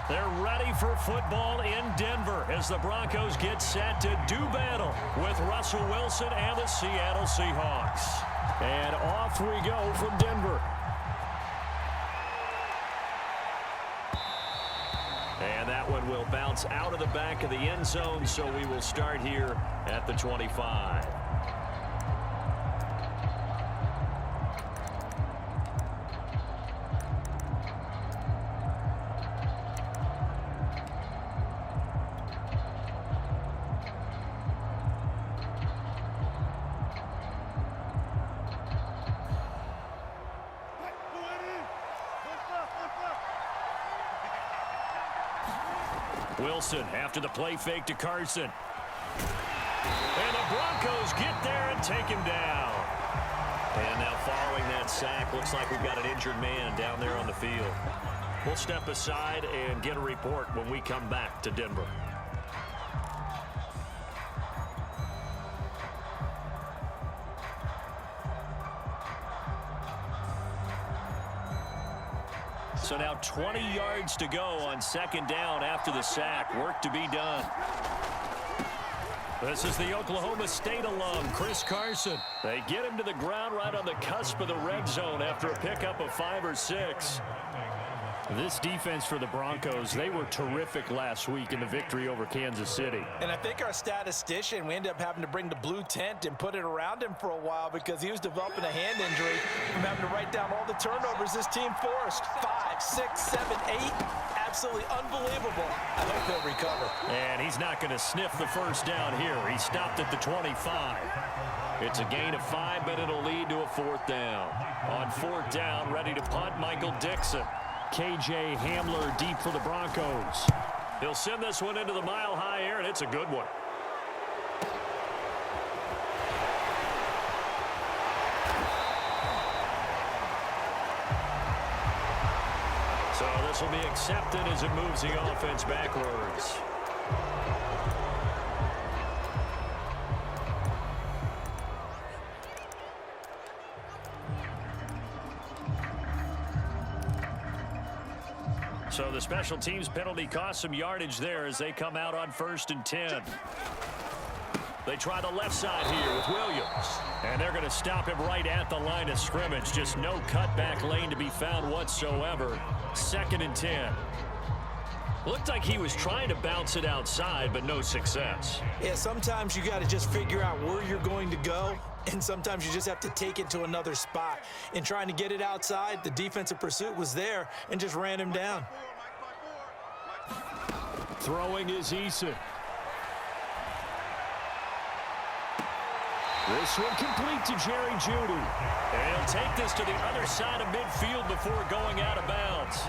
They're ready for football in Denver as the Broncos get set to do battle with Russell Wilson and the Seattle Seahawks. And off we go from Denver. And that one will bounce out of the back of the end zone, so we will start here at the 25. Wilson after the play fake to Carson. And the Broncos get there and take him down. And now following that sack, looks like we've got an injured man down there on the field. We'll step aside and get a report when we come back to Denver. So now 20 yards to go on second down after the sack. Work to be done. This is the Oklahoma State alum, Chris Carson. They get him to the ground right on the cusp of the red zone after a pickup of 5 or 6. This defense for the Broncos, they were terrific last week in the victory over Kansas City. And I think our statistician, we ended up having to bring the blue tent and put it around him for a while because he was developing a hand injury from having to write down all the turnovers this team forced. 5, 6, 7, 8. Absolutely unbelievable. I hope he'll recover. And he's not going to sniff the first down here. He stopped at the 25. It's a gain of 5, but it'll lead to a 4th down. On 4th down, ready to punt, Michael Dixon. KJ Hamler deep for the Broncos. He'll send this one into the mile-high air, and it's a good one. So this will be accepted as it moves the offense backwards. So the special teams penalty cost some yardage there as they come out on 1st and 10. They try the left side here with Williams. And they're going to stop him right at the line of scrimmage. Just no cutback lane to be found whatsoever. 2nd and 10. Looked like he was trying to bounce it outside, but no success. Yeah, sometimes you got to just figure out where you're going to go. And sometimes you just have to take it to another spot. In trying to get it outside, the defensive pursuit was there and just ran him down. Throwing is Eason. This one complete to Jerry Jeudy. And he'll take this to the other side of midfield before going out of bounds.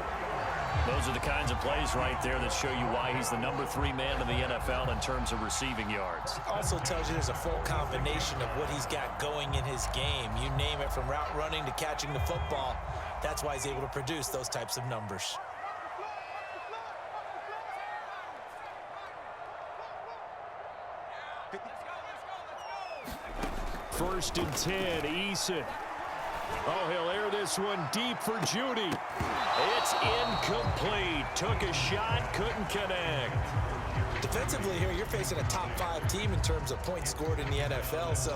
Those are the kinds of plays right there that show you why he's the number 3 man in the NFL in terms of receiving yards. Also tells you there's a full combination of what he's got going in his game. You name it, from route running to catching the football. That's why he's able to produce those types of numbers. First and 10, Eason. Oh, he'll air this one deep for Jeudy. It's incomplete. Took a shot, couldn't connect. Defensively here, you're facing a top 5 team in terms of points scored in the NFL. So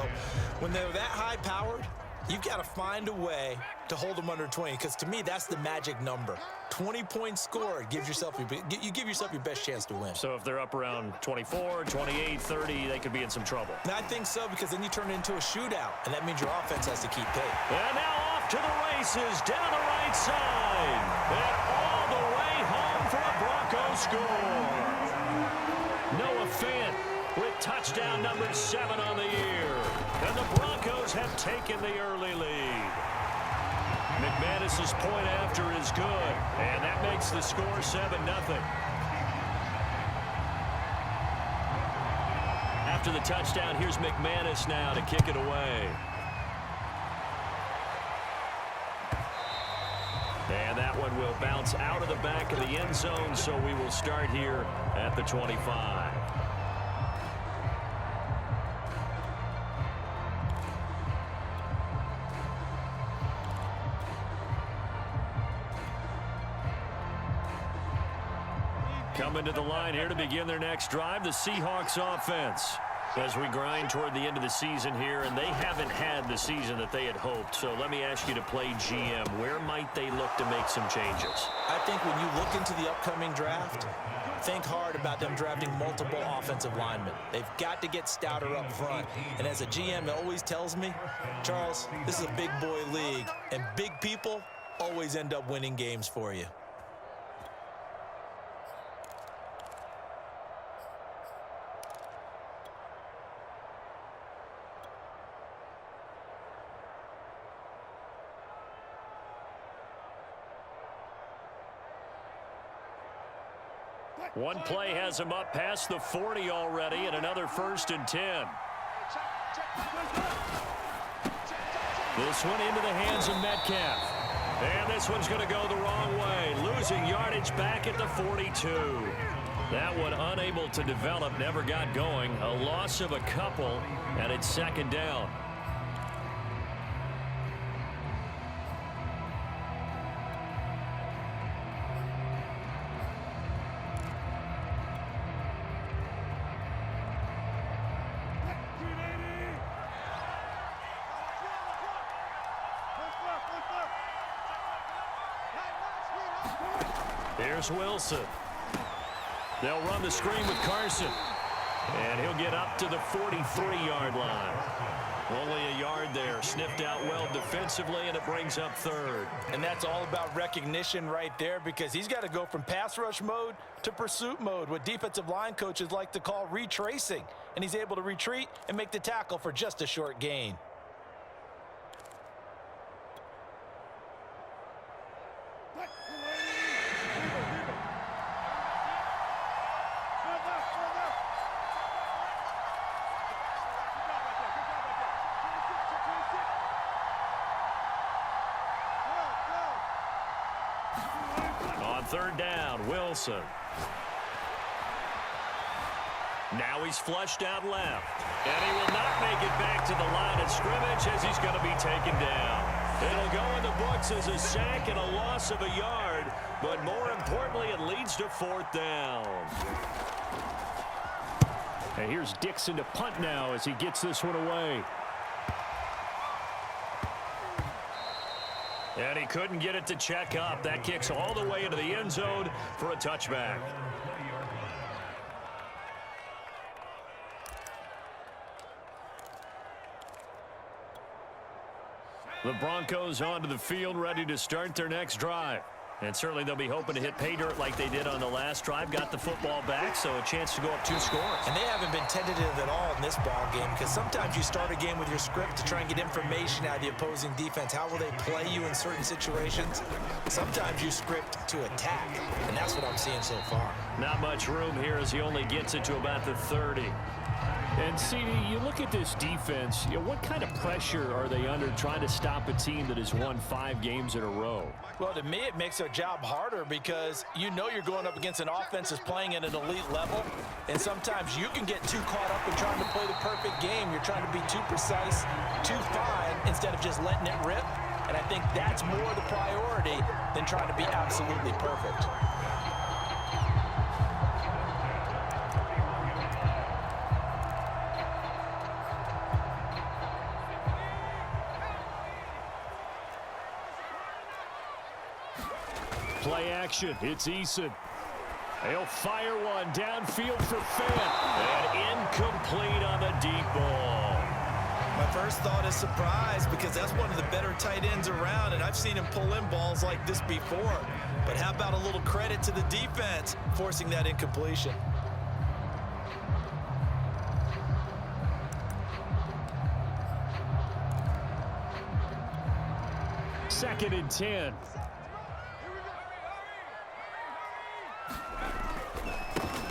when they're that high-powered, you've got to find a way to hold them under 20, because to me, that's the magic number. 20 points scored gives yourself you give yourself your best chance to win. So if they're up around 24, 28, 30, they could be in some trouble. And I think so, because then you turn it into a shootout, and that means your offense has to keep pace. And now off to the races down the right side. And all the way home for a Broncos score. Noah Fant with touchdown number 7 on the year. And the Broncos have taken the early lead. McManus's point after is good, and that makes the score 7-0. After the touchdown, here's McManus now to kick it away. And that one will bounce out of the back of the end zone, so we will start here at the 25. Coming to the line here to begin their next drive, the Seahawks offense. As we grind toward the end of the season here, and they haven't had the season that they had hoped. So let me ask you to play GM. Where might they look to make some changes? I think when you look into the upcoming draft, think hard about them drafting multiple offensive linemen. They've got to get stouter up front. And as a GM, it always tells me, Charles, this is a big boy league, and big people always end up winning games for you. One play has him up past the 40 already, and another 1st and 10. This one into the hands of Metcalf. And this one's going to go the wrong way. Losing yardage back at the 42. That one unable to develop, never got going. A loss of a couple, and it's 2nd down. Here's Wilson. They'll run the screen with Carson. And he'll get up to the 43-yard line. Only a yard there. Sniffed out well defensively, and it brings up 3rd. And that's all about recognition right there, because he's got to go from pass rush mode to pursuit mode, what defensive line coaches like to call retracing. And he's able to retreat and make the tackle for just a short gain. On 3rd down, Wilson. Now he's flushed out left. And he will not make it back to the line of scrimmage as he's going to be taken down. It'll go in the books as a sack and a loss of a yard. But more importantly, it leads to 4th down. And here's Dixon to punt now as he gets this one away. And he couldn't get it to check up. That kicks all the way into the end zone for a touchback. The Broncos onto the field, ready to start their next drive. And certainly they'll be hoping to hit pay dirt like they did on the last drive. Got the football back, so a chance to go up 2 scores. And they haven't been tentative at all in this ball game, because sometimes you start a game with your script to try and get information out of the opposing defense. How will they play you in certain situations? Sometimes you script to attack, and that's what I'm seeing so far. Not much room here as he only gets it to about the 30. And, CD, you look at this defense, what kind of pressure are they under trying to stop a team that has won 5 games in a row? Well, to me, it makes their job harder because you know you're going up against an offense that's playing at an elite level, and sometimes you can get too caught up in trying to play the perfect game. You're trying to be too precise, too fine, instead of just letting it rip. And I think that's more the priority than trying to be absolutely perfect. Play action. It's Eason. He'll fire one downfield for Fant. And incomplete on the deep ball. My first thought is surprise, because that's one of the better tight ends around, and I've seen him pull in balls like this before. But how about a little credit to the defense forcing that incompletion? Second and 10.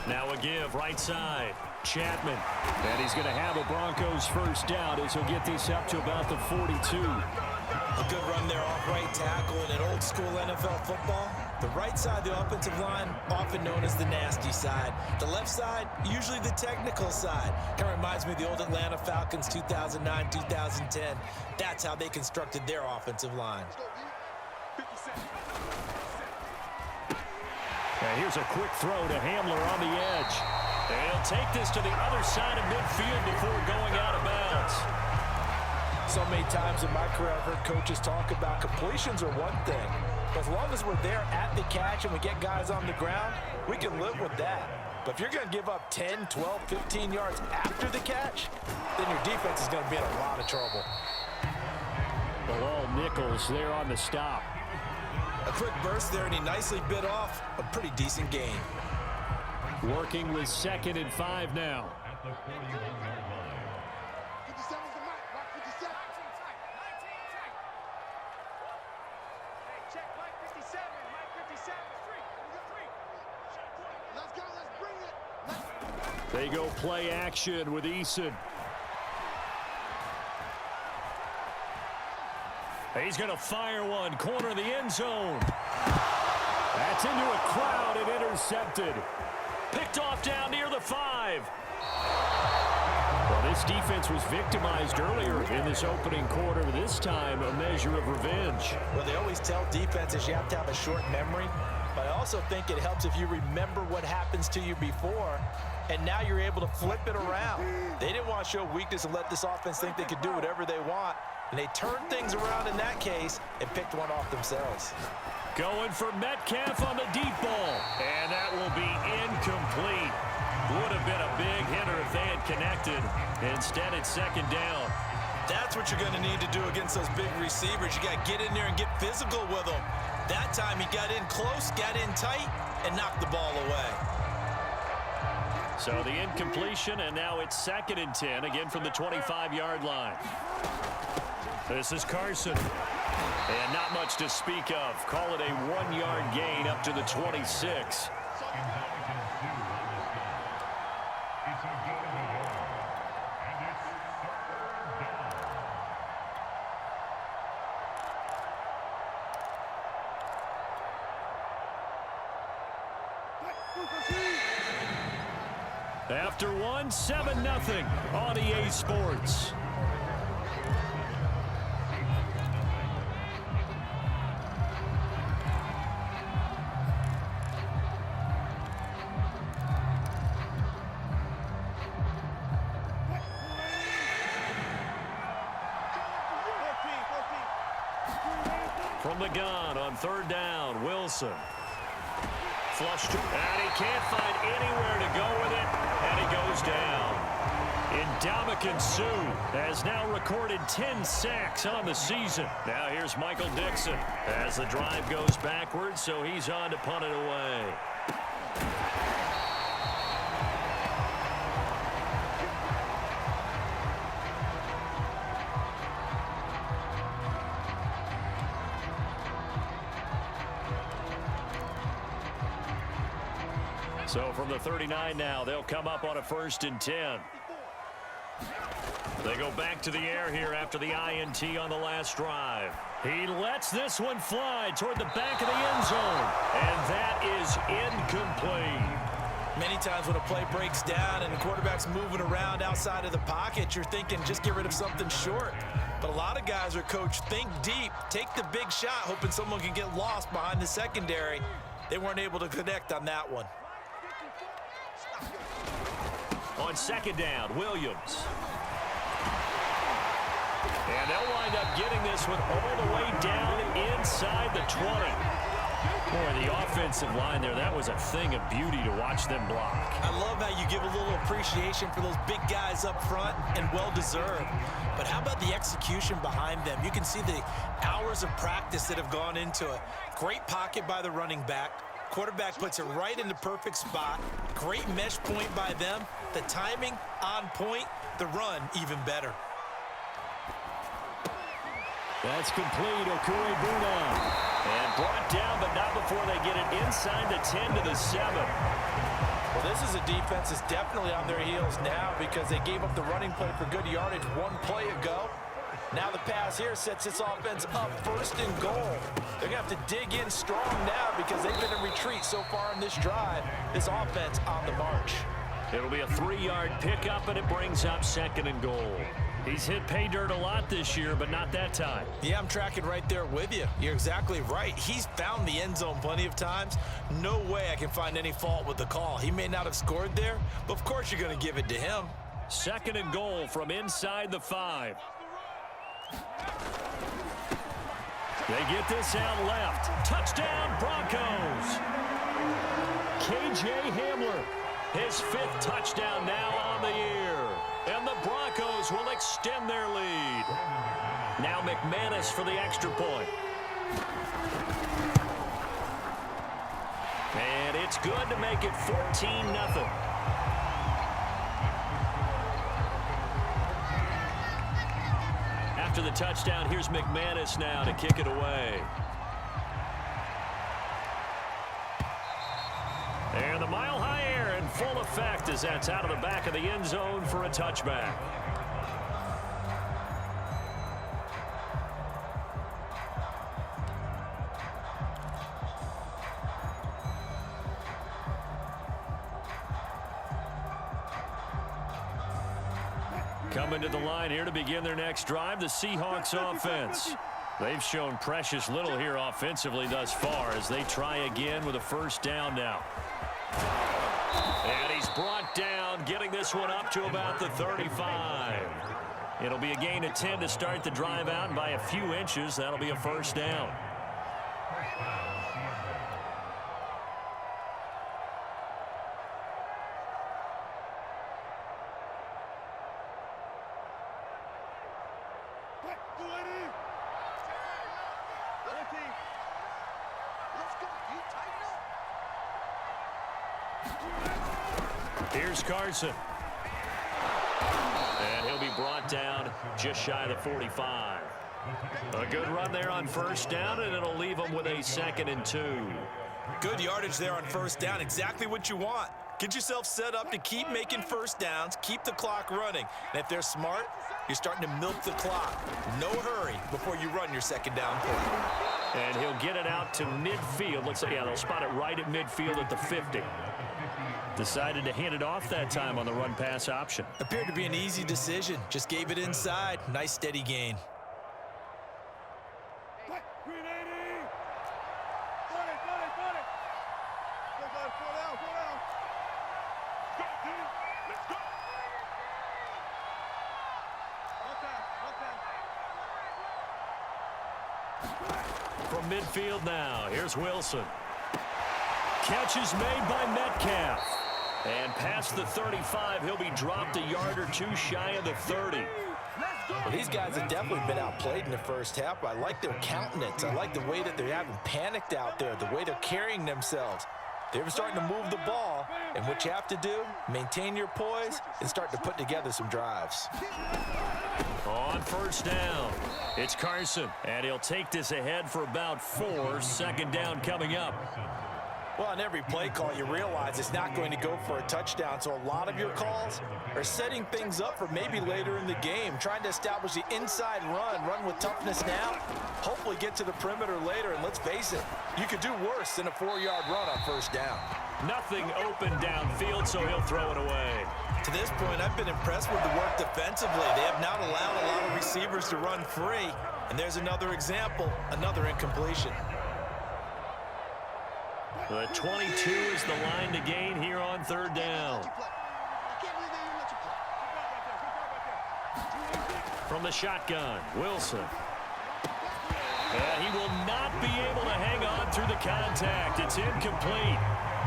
Now a give, right side. Chapman. And he's going to have a Broncos first down as he'll get this up to about the 42. A good run there off right tackle in an old school NFL football. The right side of the offensive line, often known as the nasty side. The left side, usually the technical side. Kind of reminds me of the old Atlanta Falcons 2009, 2010. That's how they constructed their offensive line. And here's a quick throw to Hamler on the edge. And he'll take this to the other side of midfield before going out of bounds. So many times in my career, I've heard coaches talk about completions are one thing. But as long as we're there at the catch and we get guys on the ground, we can live with that. But if you're going to give up 10, 12, 15 yards after the catch, then your defense is going to be in a lot of trouble. Bilal Nichols there on the stop. A quick burst there, and he nicely bit off a pretty decent gain. Working with 2nd and 5 now. They go play action with Eason. He's going to fire one, corner of the end zone. That's into a crowd and intercepted. Picked off down near the 5. Well, this defense was victimized earlier in this opening quarter. This time, a measure of revenge. Well, they always tell defenses you have to have a short memory. But I also think it helps if you remember what happens to you before, and now you're able to flip it around. They didn't want to show weakness and let this offense think they could do whatever they want, and they turned things around in that case and picked one off themselves. Going for Metcalf on the deep ball, and that will be incomplete. Would have been a big hitter if they had connected. Instead, it's 2nd down. That's what you're going to need to do against those big receivers. You got to get in there and get physical with them. That time he got in close, got in tight, and knocked the ball away. So the incompletion, and now it's 2nd and 10, again from the 25-yard line. This is Carson. And not much to speak of. Call it a 1-yard gain up to the 26. After one, 7-0 on EA Sports. From the gun on 3rd down, Wilson. Flushed, and he can't find anywhere to go with it, and he goes down. Ndamukong Suh has now recorded 10 sacks on the season. Now here's Michael Dixon as the drive goes backwards, so he's on to punt it away. So from the 39 now, they'll come up on a 1st and 10. They go back to the air here after the INT on the last drive. He lets this one fly toward the back of the end zone, and that is incomplete. Many times when a play breaks down and the quarterback's moving around outside of the pocket, you're thinking just get rid of something short. But a lot of guys are coached, think deep, take the big shot, hoping someone can get lost behind the secondary. They weren't able to connect on that one. On 2nd down, Williams. And they'll wind up getting this one all the way down inside the 20. Boy, the offensive line there, that was a thing of beauty to watch them block. I love how you give a little appreciation for those big guys up front, and well-deserved. But how about the execution behind them? You can see the hours of practice that have gone into it. Great pocket by the running back. Quarterback puts it right in the perfect spot. Great mesh point by them. The timing on point. The run even better. That's complete. Okuegbuna. And brought down, but not before they get it inside the 10 to the 7. Well, this is a defense that's definitely on their heels now because they gave up the running play for good yardage one play ago. Now the pass here sets this offense up 1st and goal. They're going to have to dig in strong now because they've been in retreat so far in this drive. This offense on the march. It'll be a 3-yard pickup, and it brings up 2nd and goal. He's hit pay dirt a lot this year, but not that time. Yeah, I'm tracking right there with you. You're exactly right. He's found the end zone plenty of times. No way I can find any fault with the call. He may not have scored there, but of course you're going to give it to him. 2nd and goal from inside the 5. They get this out left. Touchdown, Broncos. K.J. Hamler, his 5th touchdown now on the year. And the Broncos will extend their lead. Now McManus for the extra point. And it's good to make it 14-0. After the touchdown, here's McManus now to kick it away. And the mile-high air in full effect as that's out of the back of the end zone for a touchback. Coming to the line here to begin their next drive, the Seahawks offense. They've shown precious little here offensively thus far as they try again with a 1st down now. And he's brought down, getting this one up to about the 35. It'll be a gain of 10 to start the drive out, and by a few inches, that'll be a 1st down. Here's Carson. And he'll be brought down just shy of the 45. A good run there on 1st down, and it'll leave them with a 2nd and 2. Good yardage there on 1st down. Exactly what you want. Get yourself set up to keep making 1st downs, keep the clock running. And if they're smart, you're starting to milk the clock. No hurry before you run your 2nd down play. And he'll get it out to midfield. Let's say, yeah, they'll spot it right at midfield at the 50. Decided to hand it off that time on the run-pass option. Appeared to be an easy decision. Just gave it inside. Nice steady gain. From midfield now, here's Wilson. Catch is made by Metcalf. And past the 35, he'll be dropped a yard or two shy of the 30. Well, these guys have definitely been outplayed in the 1st half. I like their countenance. I like the way that they haven't panicked out there, the way they're carrying themselves. They're starting to move the ball, and what you have to do, maintain your poise and start to put together some drives. On 1st down, it's Carson, and he'll take this ahead for about 4. 2nd down coming up. Well, on every play call, you realize it's not going to go for a touchdown, so a lot of your calls are setting things up for maybe later in the game, trying to establish the inside run with toughness now, hopefully get to the perimeter later, and let's face it, you could do worse than a 4-yard run on 1st down. Nothing open downfield, so he'll throw it away. To this point, I've been impressed with the work defensively. They have not allowed a lot of receivers to run free, and there's another example, another incompletion. The 22 is the line to gain here on 3rd down. From the shotgun, Wilson. And he will not be able to hang on through the contact. It's incomplete.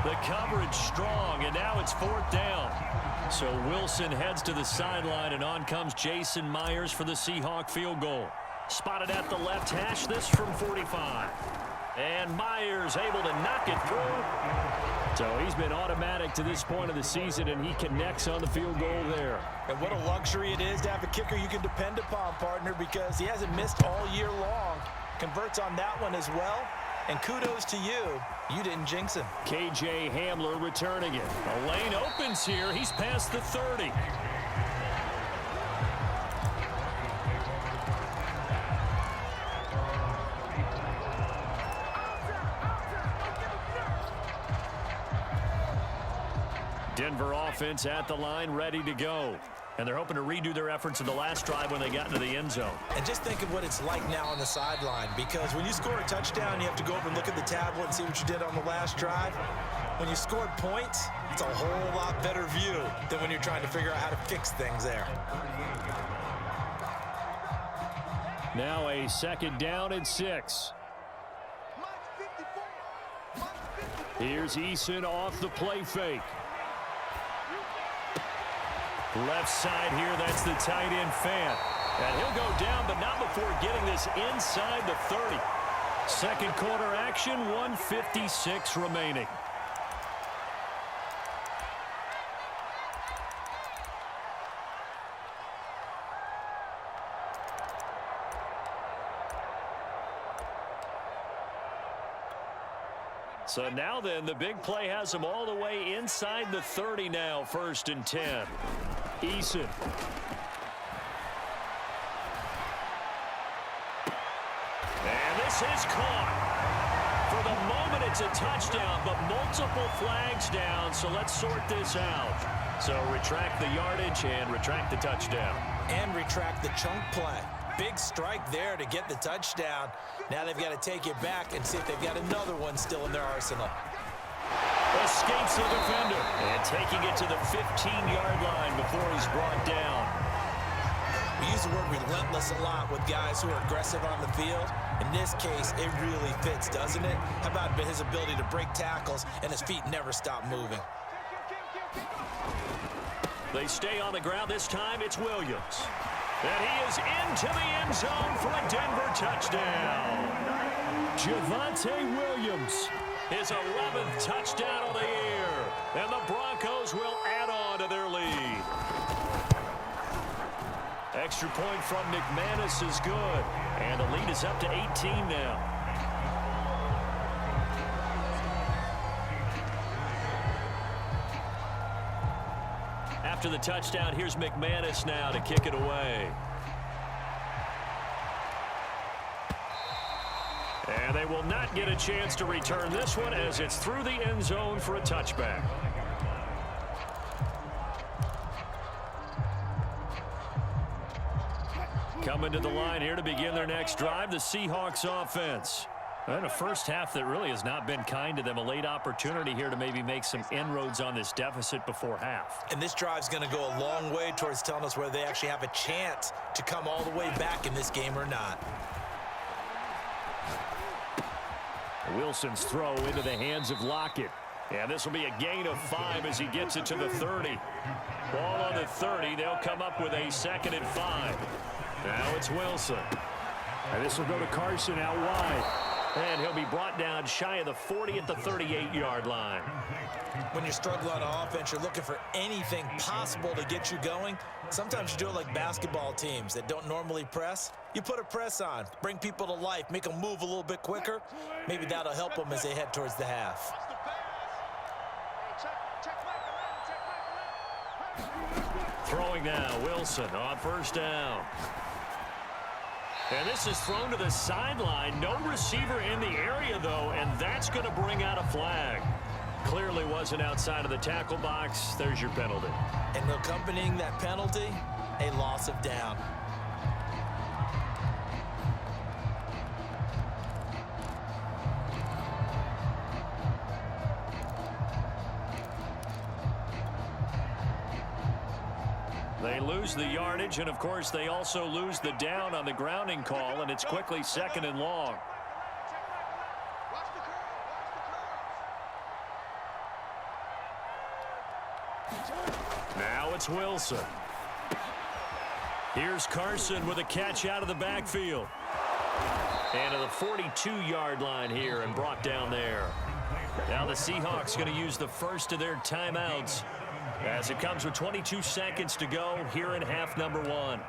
The coverage strong, and now it's 4th down. So Wilson heads to the sideline, and on comes Jason Myers for the Seahawk field goal. Spotted at the left hash, this from 45. And Myers able to knock it through. So he's been automatic to this point of the season, and he connects on the field goal there. And what a luxury it is to have a kicker you can depend upon, partner, because he hasn't missed all year long. Converts on that one as well. And kudos to you. You didn't jinx him. K.J. Hamler returning it. A lane opens here. He's past the 30. Denver offense at the line, ready to go. And they're hoping to redo their efforts in the last drive when they got into the end zone. And just think of what it's like now on the sideline, because when you score a touchdown, you have to go over and look at the tablet and see what you did on the last drive. When you scored points, it's a whole lot better view than when you're trying to figure out how to fix things there. Now a 2nd down and 6. Here's Eason off the play fake. Left side here, that's the tight end Fant. And he'll go down, but not before getting this inside the 30. Second quarter action, 1:56 remaining. So now then, the big play has them all the way inside the 30 now, 1st and 10. Eason. And this is caught. For the moment, it's a touchdown, but multiple flags down, so let's sort this out. So retract the yardage and retract the touchdown. And retract the chunk play. Big strike there to get the touchdown. Now they've got to take it back and see if they've got another one still in their arsenal. Escapes the defender. And taking it to the 15-yard line before he's brought down. We use the word relentless a lot with guys who are aggressive on the field. In this case, it really fits, doesn't it? How about his ability to break tackles and his feet never stop moving? They stay on the ground. This time it's Williams. And he is into the end zone for a Denver touchdown. Javonte Williams. His 11th touchdown of the year. And the Broncos will add on to their lead. Extra point from McManus is good. And the lead is up to 18 now. After the touchdown, here's McManus now to kick it away. And they will not get a chance to return this one as it's through the end zone for a touchback. Coming to the line here to begin their next drive, the Seahawks offense. And a first half that really has not been kind to them. A late opportunity here to maybe make some inroads on this deficit before half. And this drive's going to go a long way towards telling us whether they actually have a chance to come all the way back in this game or not. Wilson's throw into the hands of Lockett. And this will be a gain of 5 as he gets it to the 30. Ball on the 30. They'll come up with a 2nd and 5. Now it's Wilson. And this will go to Carson out wide. And he'll be brought down shy of the 40 at the 38-yard line. When you're struggling on offense, you're looking for anything possible to get you going. Sometimes you do it like basketball teams that don't normally press. You put a press on, bring people to life, make them move a little bit quicker. Maybe that'll help them as they head towards the half. Throwing now, Wilson on 1st down. And this is thrown to the sideline. No receiver in the area, though, and that's going to bring out a flag. Clearly wasn't outside of the tackle box. There's your penalty. And accompanying that penalty, a loss of down. They lose the yardage, and, of course, they also lose the down on the grounding call, and it's quickly 2nd and long. Now it's Wilson. Here's Carson with a catch out of the backfield. And to the 42-yard line here and brought down there. Now the Seahawks going to use the first of their timeouts as it comes with 22 seconds to go here in half number 1.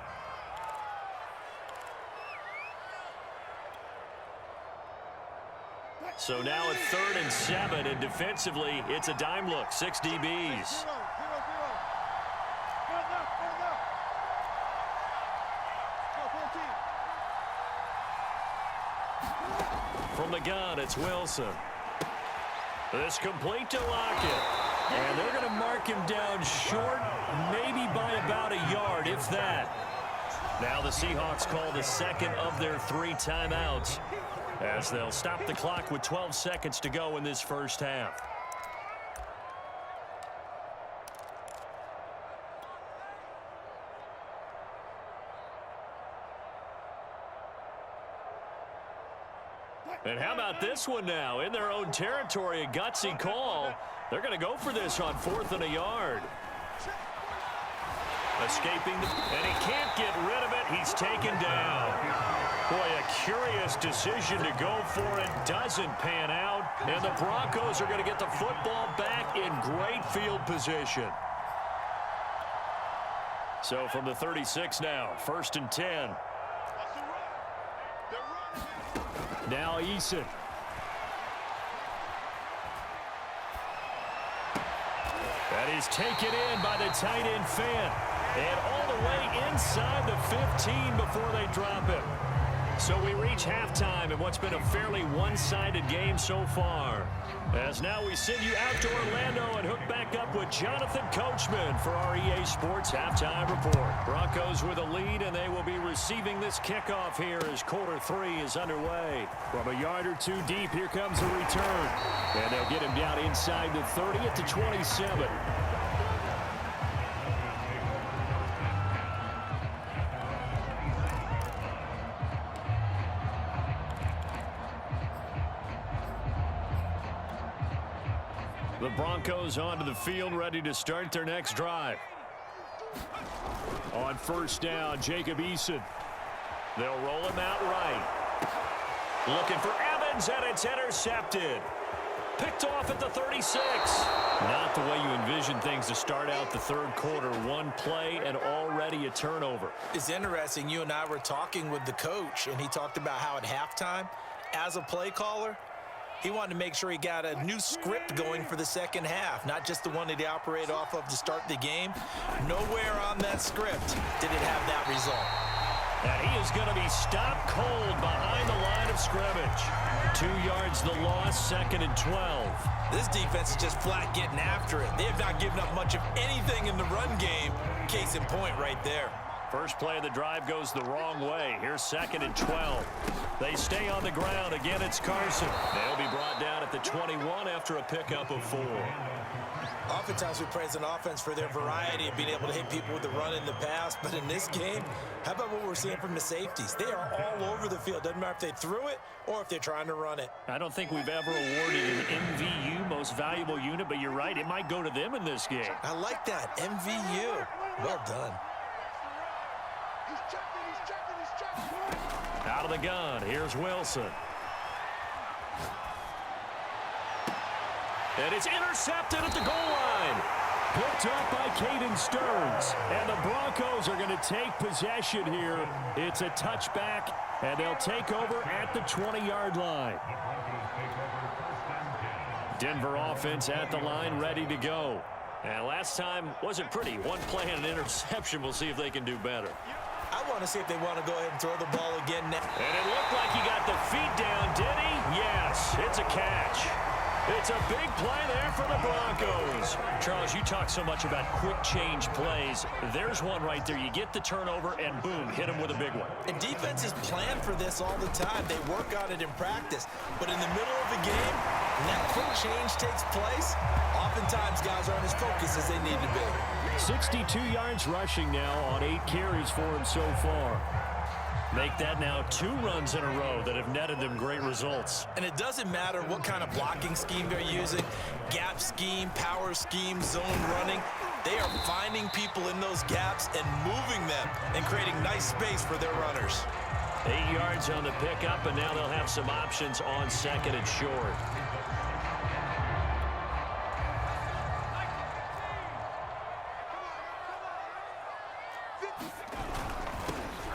So now at 3rd and 7, and defensively, it's a dime look, 6 DBs. From the gun, it's Wilson. This complete to Lockett. And they're going to mark mark him down short, maybe by about a yard, if that. Now the Seahawks call the second of their 3 timeouts as they'll stop the clock with 12 seconds to go in this first half. And how about this one now? In their own territory, a gutsy call. They're going to go for this on 4th and a yard. Escaping, and he can't get rid of it. He's taken down. Boy, a curious decision to go for it. Doesn't pan out. And the Broncos are going to get the football back in great field position. So from the 36 now, 1st and 10. Now Eason. That is taken in by the tight end Fant. And all the way inside the 15 before they drop him. So we reach halftime in what's been a fairly one-sided game so far. As now we send you out to Orlando and hook back up with Jonathan Coachman for our EA Sports Halftime Report. Broncos with a lead, and they will be receiving this kickoff here as quarter 3 is underway. From a yard or 2 deep, here comes a return. And they'll get him down inside the 30 at the 27. The Broncos onto the field, ready to start their next drive. On 1st down, Jacob Eason. They'll roll him out right. Looking for Evans, and it's intercepted. Picked off at the 36. Not the way you envision things to start out the 3rd quarter. One play and already a turnover. It's interesting. You and I were talking with the coach, and he talked about how at halftime, as a play caller, he wanted to make sure he got a new script going for the second half, not just the one that he operated off of to start the game. Nowhere on that script did it have that result. And he is going to be stopped cold behind the line of scrimmage. 2 yards the loss, 2nd and 12. This defense is just flat getting after it. They have not given up much of anything in the run game. Case in point right there. First play of the drive goes the wrong way. Here's 2nd and 12. They stay on the ground. Again, it's Carson. They'll be brought down at the 21 after a pickup of 4. Oftentimes we praise an offense for their variety of being able to hit people with the run in the pass. But in this game, how about what we're seeing from the safeties? They are all over the field. Doesn't matter if they threw it or if they're trying to run it. I don't think we've ever awarded an MVU, most valuable unit, but you're right. It might go to them in this game. I like that. MVU. Well done. Out of the gun, here's Wilson. And it's intercepted at the goal line. Picked up by Caden Stearns. And the Broncos are going to take possession here. It's a touchback, and they'll take over at the 20-yard line. Denver offense at the line, ready to go. And last time wasn't pretty. One play and an interception. We'll see if they can do better. I want to see if they want to go ahead and throw the ball again now. And it looked like he got the feet down, did he? Yes, it's a catch. It's a big play there for the Broncos. Charles, you talk so much about quick change plays. There's one right there. You get the turnover, and boom, hit him with a big one. And defenses plan for this all the time. They work on it in practice. But in the middle of the game, when that quick change takes place, oftentimes guys aren't as focused as they need to be. 62 yards rushing now on 8 carries for him so far. Make that now 2 runs in a row that have netted them great results. And it doesn't matter what kind of blocking scheme they're using, gap scheme, power scheme, zone running. They are finding people in those gaps and moving them and creating nice space for their runners. 8 yards on the pickup, and now they'll have some options on 2nd and short.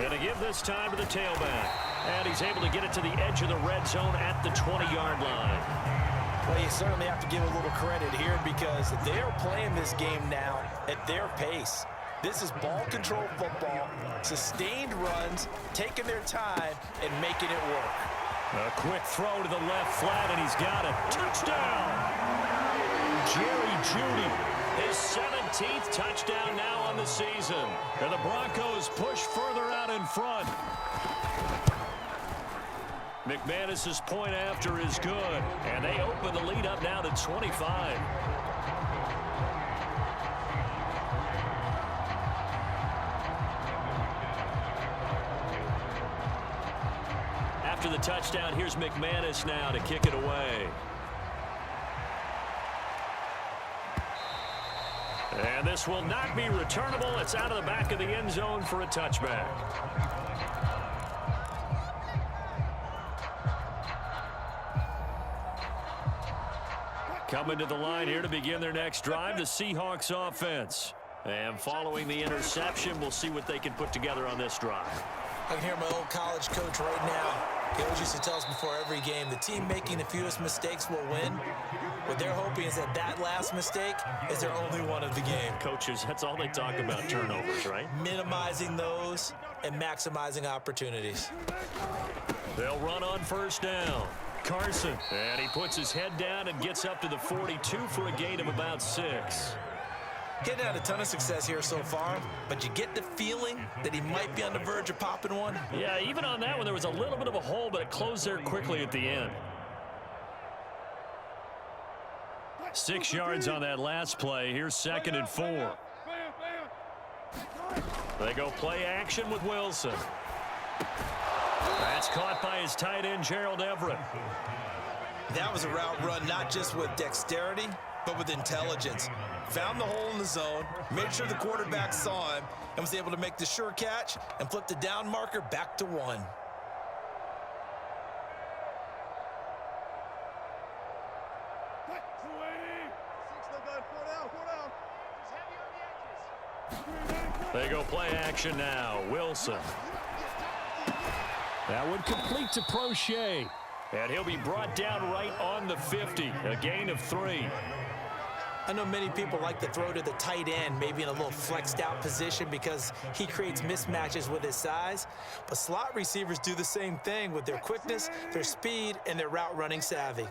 And to give this time to the tailback. And he's able to get it to the edge of the red zone at the 20-yard line. Well, you certainly have to give a little credit here because they are playing this game now at their pace. This is ball control football, sustained runs, taking their time, and making it work. A quick throw to the left flat, and he's got it. Touchdown! Jerry Jeudy. His 17th touchdown now on the season. And the Broncos push further out in front. McManus's point after is good. And they open the lead up now to 25. After the touchdown, here's McManus now to kick it away. And this will not be returnable. It's out of the back of the end zone for a touchback. Coming to the line here to begin their next drive, the Seahawks offense. And following the interception, we'll see what they can put together on this drive. I can hear my old college coach right now. He always used to tell us before every game, the team making the fewest mistakes will win. What they're hoping is that that last mistake is their only one of the game. Coaches, that's all they talk about, turnovers, right? Minimizing those and maximizing opportunities. They'll run on first down. Carson, and he puts his head down and gets up to the 42 for a gain of about 6. Getting had a ton of success here so far, but you get the feeling that he might be on the verge of popping one. Yeah, even on that one, there was a little bit of a hole, but it closed there quickly at the end. 6 yards on that last play. Here's 2nd and 4. They go play action with Wilson. That's caught by his tight end, Gerald Everett. That was a route run not just with dexterity, but with intelligence. Found the hole in the zone, made sure the quarterback saw him, and was able to make the sure catch and flip the down marker back to 1. They go play action now. Wilson. That would complete to Prochet. And he'll be brought down right on the 50. A gain of 3. I know many people like to throw to the tight end, maybe in a little flexed out position because he creates mismatches with his size. But slot receivers do the same thing with their quickness, their speed, and their route running savvy.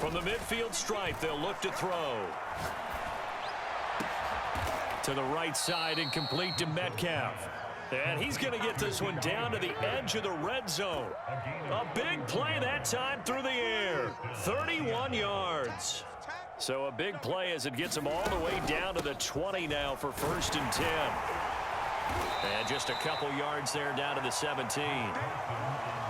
From the midfield stripe, they'll look to throw. To the right side and complete to Metcalf. And he's going to get this one down to the edge of the red zone. A big play that time through the air. 31 yards. So a big play as it gets him all the way down to the 20 now for 1st and 10. And just a couple yards there down to the 17.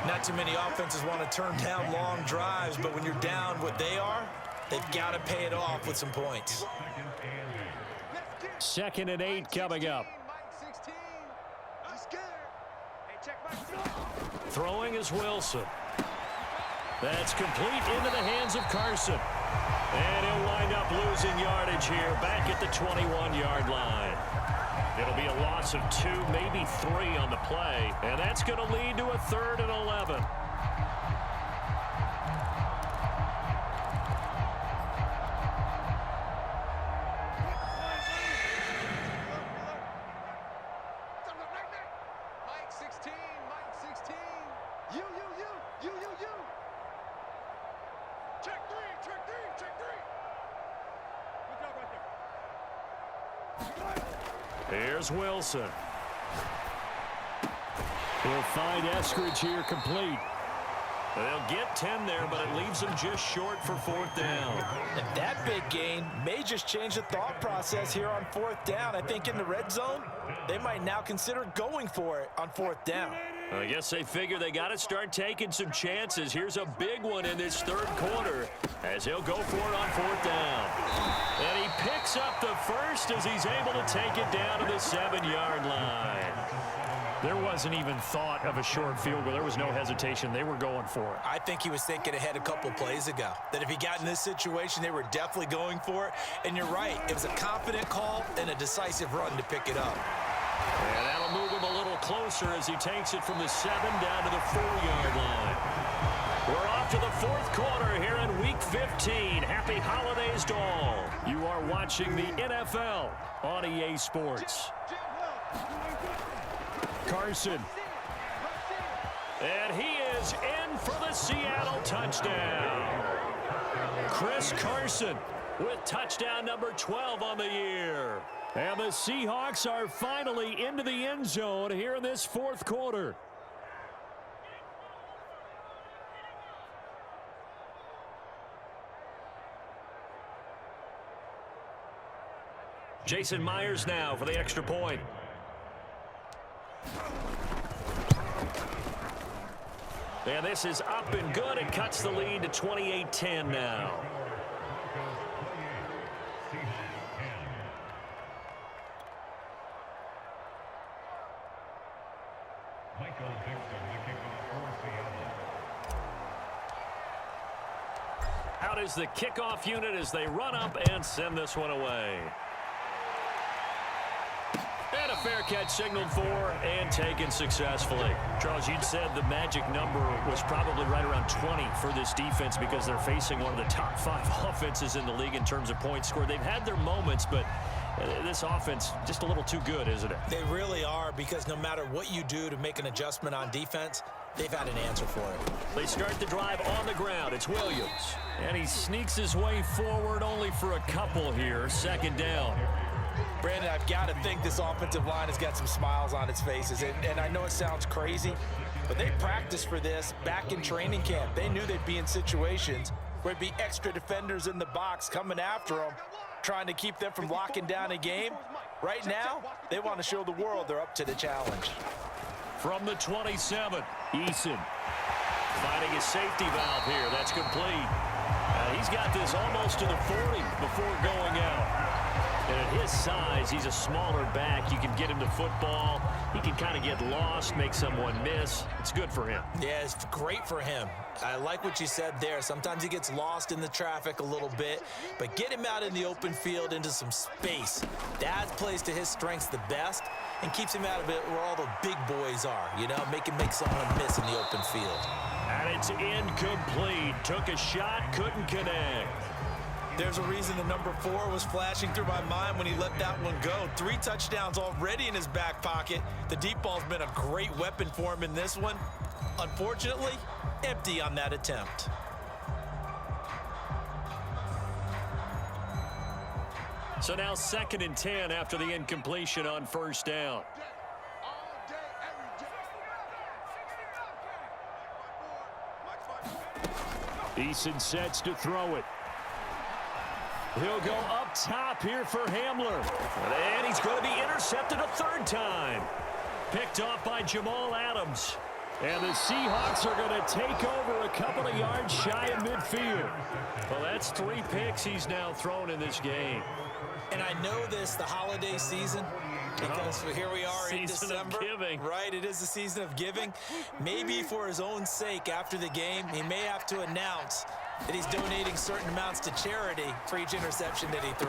Not too many offenses want to turn down long drives, but when you're down what they are, they've got to pay it off with some points. 2nd and 8 coming up. Throwing is Wilson. That's complete into the hands of Carson. And he'll wind up losing yardage here back at the 21-yard line. It'll be a loss of 2, maybe 3 on the play. And that's going to lead to a 3rd and 11. Here's Wilson. He'll find Eskridge here complete. They'll get 10 there, but it leaves them just short for 4th down. And that big gain may just change the thought process here on 4th down. I think in the red zone, they might now consider going for it on 4th down. I guess they figure they got to start taking some chances. Here's a big one in this 3rd quarter as he'll go for it on 4th down. And he picks up the first as he's able to take it down to the 7-yard line. There wasn't even thought of a short field goal. There was no hesitation. They were going for it. I think he was thinking ahead a couple plays ago, that if he got in this situation, they were definitely going for it. And you're right, it was a confident call and a decisive run to pick it up. And that'll move him a little closer as he takes it from the 7 down to the 4-yard line. We're off to the 4th quarter here in Week 15. Happy holidays to all. You are watching the NFL on EA Sports. Carson. And he is in for the Seattle touchdown. Chris Carson with touchdown number 12 on the year. And the Seahawks are finally into the end zone here in this fourth quarter. Jason Myers now for the extra point. And this is up and good. It cuts the lead to 28-10 now. Out is the kickoff unit as they run up and send this one away. And a fair catch signaled for and taken successfully. Charles, you'd said the magic number was probably right around 20 for this defense because they're facing one of the top 5 offenses in the league in terms of points scored. They've had their moments, but this offense just a little too good, isn't it? They really are, because no matter what you do to make an adjustment on defense, they've had an answer for it. They start the drive on the ground. It's Williams. And he sneaks his way forward only for a couple here. Second down. Brandon, I've got to think this offensive line has got some smiles on its faces. And I know it sounds crazy, but they practiced for this back in training camp. They knew they'd be in situations where there'd be extra defenders in the box coming after them, trying to keep them from locking down a game. Right now, they want to show the world they're up to the challenge. From the 27, Eason finding his safety valve here. That's complete. He's got this almost to the 40 before going out. And at his size, he's a smaller back. You can get him to football. He can kind of get lost, make someone miss. It's good for him. Yeah, it's great for him. I like what you said there. Sometimes he gets lost in the traffic a little bit, but get him out in the open field into some space. That plays to his strengths the best and keeps him out of it where all the big boys are, you know, make someone miss in the open field. And it's incomplete. Took a shot, couldn't connect. There's a reason the number 4 was flashing through my mind when he let that one go. 3 touchdowns already in his back pocket. The deep ball's been a great weapon for him in this one. Unfortunately, empty on that attempt. So now 2nd and 10 after the incompletion on first down. Eason sets to throw it. He'll go up top here for Hamler. And he's going to be intercepted a 3rd time. Picked off by Jamal Adams. And the Seahawks are going to take over a couple of yards shy of midfield. Well, that's 3 picks he's now thrown in this game. And I know this, the holiday season, because here we are in December. Season of giving. Right, it is the season of giving. Maybe for his own sake after the game, he may have to announce that he's donating certain amounts to charity for each interception that he threw.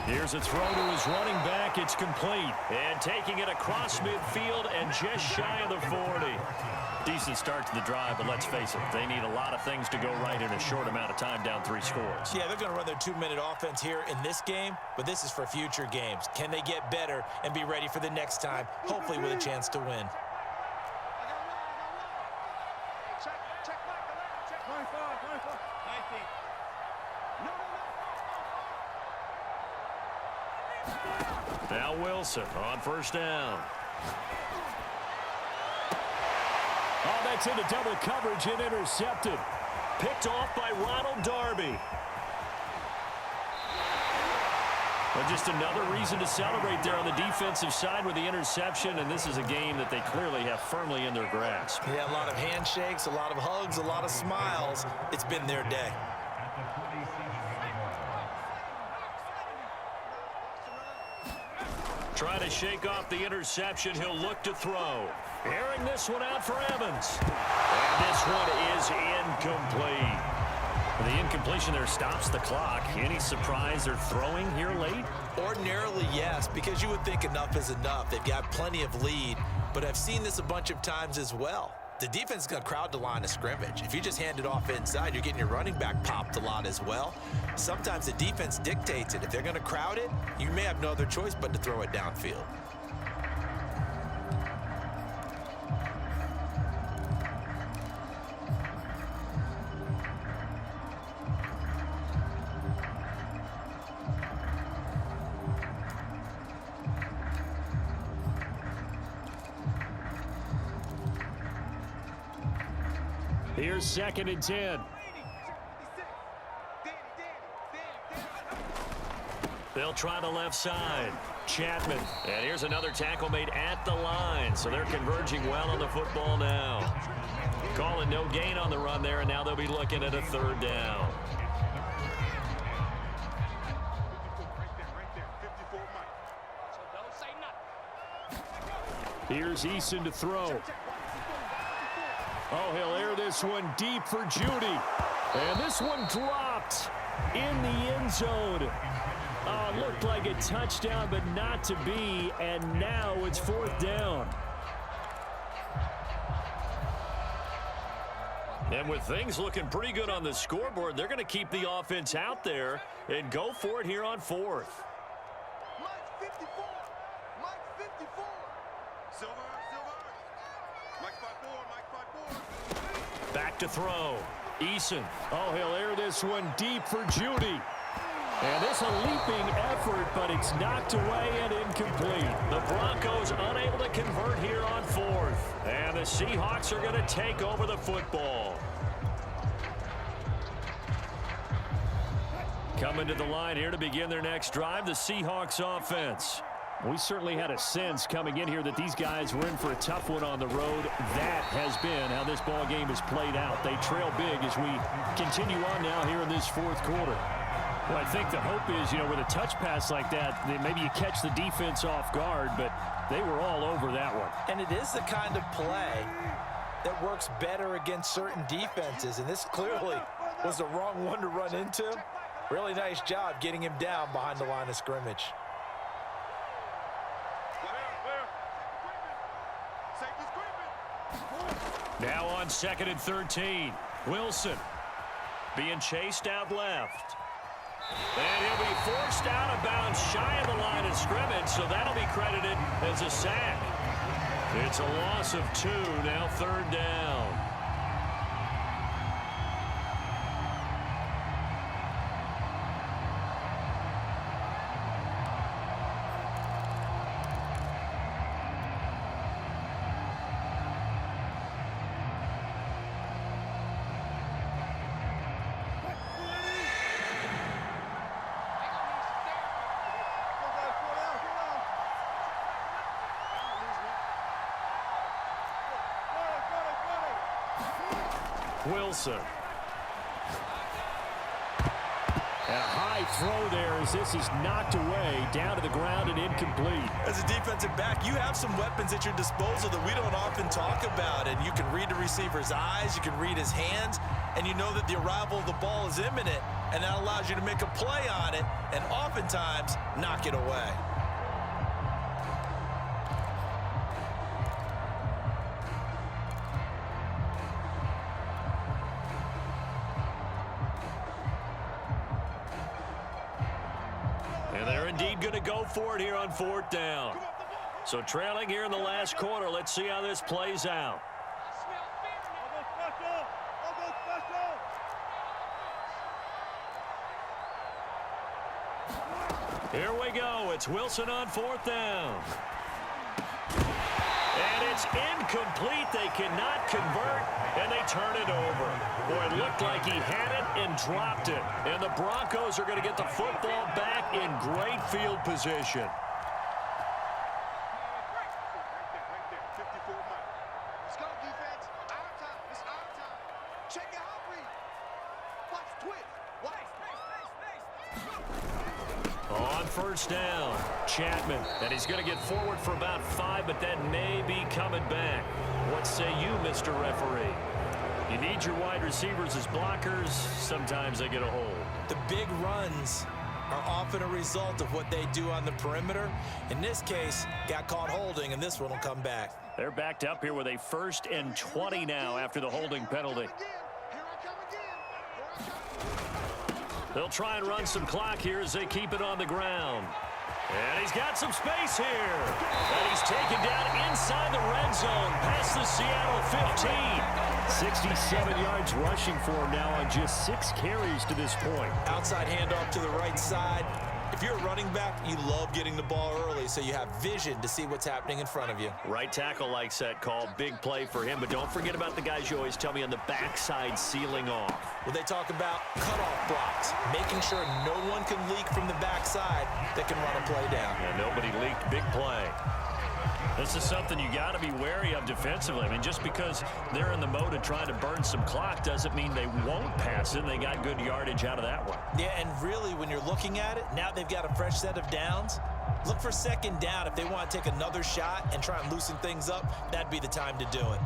Here's a throw to his running back. It's complete. And taking it across midfield and just shy of the 40. Decent start to the drive, but let's face it, they need a lot of things to go right in a short amount of time down 3 scores. Yeah, they're going to run their 2-minute offense here in this game, but this is for future games. Can they get better and be ready for the next time, hopefully with a chance to win? Now Wilson on first down. Oh, that's into double coverage and intercepted. Picked off by Ronald Darby. But just another reason to celebrate there on the defensive side with the interception, and this is a game that they clearly have firmly in their grasp. Yeah, a lot of handshakes, a lot of hugs, a lot of smiles. It's been their day. Trying to shake off the interception. He'll look to throw. Airing this one out for Evans. And this one is incomplete. The incompletion there stops the clock. Any surprise they're throwing here late? Ordinarily, yes, because you would think enough is enough. They've got plenty of lead, but I've seen this a bunch of times as well. The defense is going to crowd the line of scrimmage. If you just hand it off inside, you're getting your running back popped a lot as well. Sometimes the defense dictates it. If they're going to crowd it, you may have no other choice but to throw it downfield. Here's 2nd and 10. They'll try the left side. Chapman. And here's another tackle made at the line. So they're converging well on the football now. Calling no gain on the run there, and now they'll be looking at a 3rd down. Here's Eason to throw. Oh, he'll air this one deep for Judy. And this one dropped in the end zone. Oh, looked like a touchdown, but not to be. And now it's 4th down. And with things looking pretty good on the scoreboard, they're going to keep the offense out there and go for it here on 4th. Back to throw. Eason. Oh, he'll air this one deep for Judy. And this a leaping effort, but it's knocked away and incomplete. The Broncos unable to convert here on 4th. And the Seahawks are going to take over the football. Coming to the line here to begin their next drive, the Seahawks offense. We certainly had a sense coming in here that these guys were in for a tough one on the road. That has been how this ball game has played out. They trail big as we continue on now here in this 4th quarter. Well, I think the hope is, with a touch pass like that, maybe you catch the defense off guard, but they were all over that one. And it is the kind of play that works better against certain defenses, and this clearly was the wrong one to run into. Really nice job getting him down behind the line of scrimmage. Now on 2nd and 13. Wilson being chased out left. And he'll be forced out of bounds shy of the line of scrimmage, so that'll be credited as a sack. It's a loss of 2, now 3rd down. Wilson. A high throw there as this is knocked away, down to the ground and incomplete. As a defensive back, you have some weapons at your disposal that we don't often talk about. And you can read the receiver's eyes, you can read his hands, and you know that the arrival of the ball is imminent, and that allows you to make a play on it and oftentimes knock it away. Going to go for it here on 4th down. So trailing here in the last quarter. Let's see how this plays out. Here we go. It's Wilson on 4th down. And it's incomplete. They cannot convert, and they turn it over. Boy, it looked like he had it and dropped it. And the Broncos are going to get the football back in great field position. Let's go, defense. Our time. It's our time. Check it out, read. Watch, twist. Watch. On 1st down, Chapman. And he's going to get forward for about 5, but that may be coming back. What say you, Mr. Referee? You need your wide receivers as blockers. Sometimes they get a hold. The big runs are often a result of what they do on the perimeter. In this case, got caught holding, and this one will come back. They're backed up here with a 1st and 20 now after the holding penalty. They'll try and run some clock here as they keep it on the ground. And he's got some space here. And he's taken down inside the red zone past the Seattle 15. 67 yards rushing for him now on just 6 carries to this point. Outside handoff to the right side. If you're a running back, you love getting the ball early so you have vision to see what's happening in front of you. Right tackle likes that call. Big play for him. But don't forget about the guys you always tell me on the backside sealing off. Well, they talk about cutoff blocks, making sure no one can leak from the backside that can run a play down. And nobody leaked. Big play. This is something you got to be wary of defensively. I mean, just because they're in the mode of trying to burn some clock doesn't mean they won't pass it. They got good yardage out of that one. Yeah, and really, when you're looking at it, now they've got a fresh set of downs. Look for second down. If they want to take another shot and try and loosen things up, that'd be the time to do it.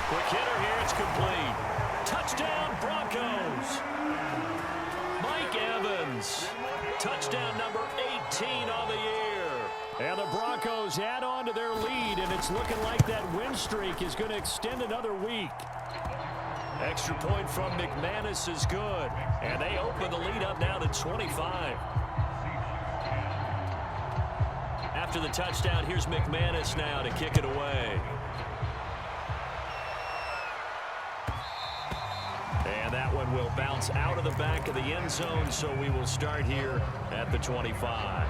Quick hitter here. It's complete. Touchdown, Broncos. Mike Evans. Touchdown number 18 on the year. And the Broncos add on to their lead, and it's looking like that win streak is going to extend another week. Extra point from McManus is good. And they open the lead up now to 25. After the touchdown, here's McManus now to kick it away. And that one will bounce out of the back of the end zone, so we will start here at the 25.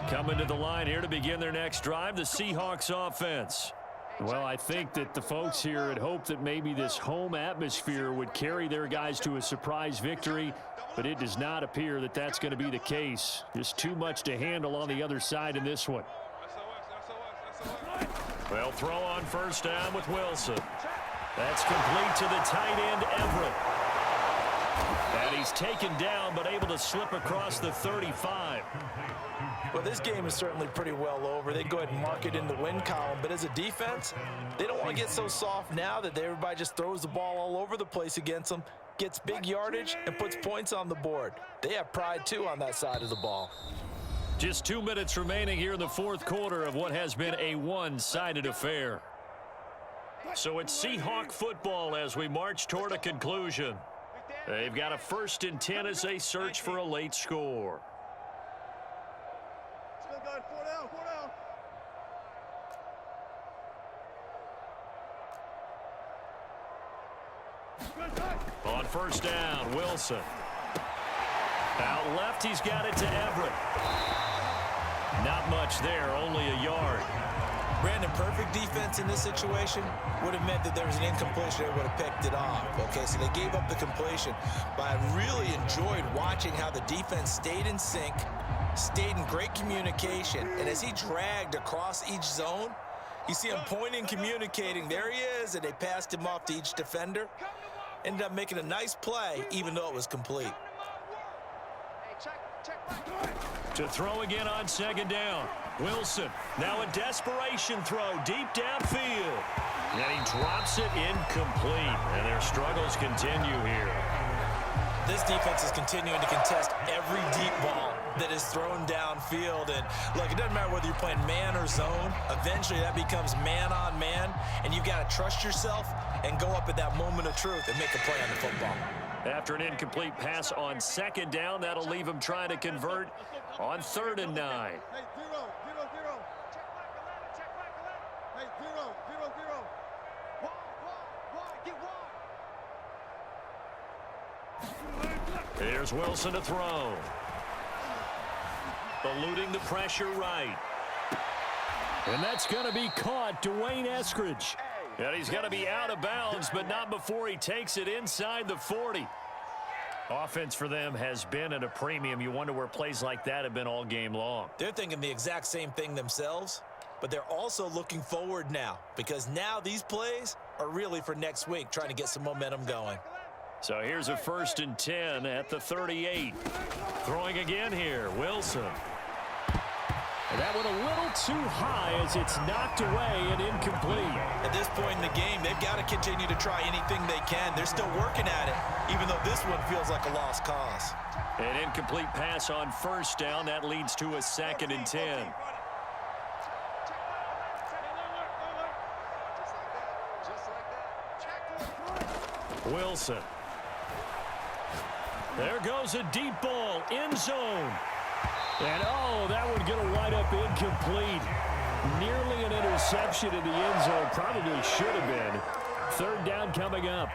Coming to the line here to begin their next drive, the Seahawks offense. Well, I think that the folks here had hoped that maybe this home atmosphere would carry their guys to a surprise victory, but it does not appear that that's going to be the case. Just too much to handle on the other side in this one. Well, throw on first down with Wilson. That's complete to the tight end, Everett. And he's taken down, but able to slip across the 35. Well, this game is certainly pretty well over. They go ahead and mark it in the win column. But as a defense, they don't want to get so soft now that everybody just throws the ball all over the place against them, gets big yardage, and puts points on the board. They have pride, too, on that side of the ball. Just 2 minutes remaining here in the fourth quarter of what has been a one-sided affair. So it's Seahawk football as we march toward a conclusion. They've got a 1st and 10 as they search for a late score. On first down, Wilson. Out left, he's got it to Everett. Not much there, only a yard. Brandon, perfect defense in this situation would have meant that there was an incompletion. They would have picked it off. Okay, so they gave up the completion. But I really enjoyed watching how the defense stayed in sync, stayed in great communication. And as he dragged across each zone, you see him pointing, communicating. There he is, and they passed him off to each defender. Ended up making a nice play, even though it was complete. To throw again on second down. Wilson, now a desperation throw deep downfield. And he drops it incomplete. And their struggles continue here. This defense is continuing to contest every deep ball that is thrown downfield. And look, it doesn't matter whether you're playing man or zone. Eventually that becomes man on man. And you've got to trust yourself and go up at that moment of truth and make a play on the football. After an incomplete pass on second down, that'll leave him trying to convert on 3rd and 9. Here's Wilson to throw. Eluding the pressure right. And that's going to be caught. Dwayne Eskridge. And he's going to be out of bounds, but not before he takes it inside the 40. Offense for them has been at a premium. You wonder where plays like that have been all game long. They're thinking the exact same thing themselves, but they're also looking forward now because now these plays are really for next week, trying to get some momentum going. So here's a 1st and 10 at the 38. Throwing again here, Wilson. And that one a little too high as it's knocked away and incomplete. At this point in the game, they've got to continue to try anything they can. They're still working at it, even though this one feels like a lost cause. An incomplete pass on first down. That leads to a 2nd and 10. Wilson. There goes a deep ball throw, end zone. And, oh, that one going to wind up incomplete. Nearly an interception in the end zone. Probably should have been. Third down coming up.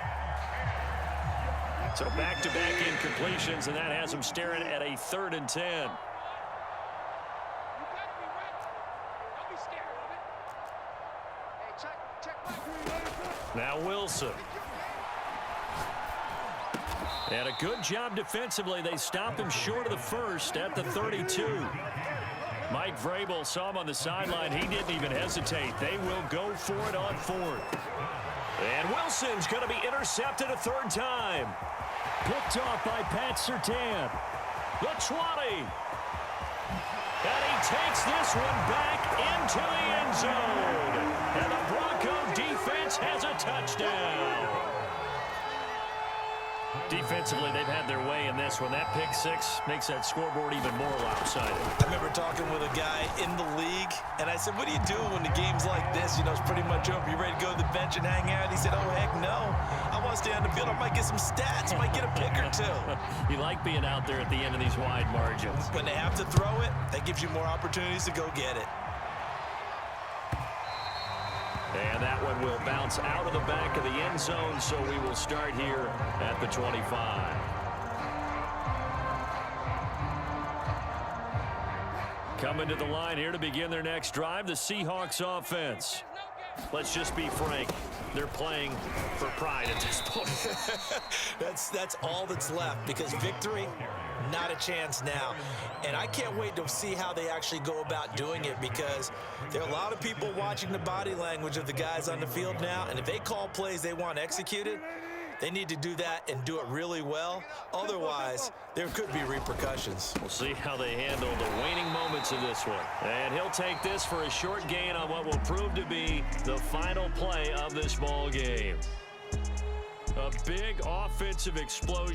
So back-to-back incompletions, and that has them staring at a 3rd and 10. Now Wilson. And a good job defensively. They stopped him short of the first at the 32. Mike Vrabel saw him on the sideline. He didn't even hesitate. They will go for it on 4th. And Wilson's going to be intercepted a 3rd time. Picked off by Pat Surtain. The 20. And he takes this one back into the end zone. And the Bronco defense has a touchdown. Defensively, they've had their way in this one. That pick six makes that scoreboard even more lopsided. I remember talking with a guy in the league, and I said, what do you do when the game's like this? You know, it's pretty much over. You ready to go to the bench and hang out? He said, oh, heck no. I want to stay on the field. I might get some stats. Might get a pick or two. You like being out there at the end of these wide margins. When they have to throw it, that gives you more opportunities to go get it. And that one will bounce out of the back of the end zone, so we will start here at the 25. Coming to the line here to begin their next drive, the Seahawks offense. Let's just be frank. They're playing for pride at this point. That's all that's left, because victory, not a chance now. And I can't wait to see how they actually go about doing it, because there are a lot of people watching the body language of the guys on the field now, and if they call plays they want executed, they need to do that and do it really well. Otherwise, there could be repercussions. We'll see how they handle the waning moments of this one. And he'll take this for a short gain on what will prove to be the final play of this ball game. A big offensive explosion.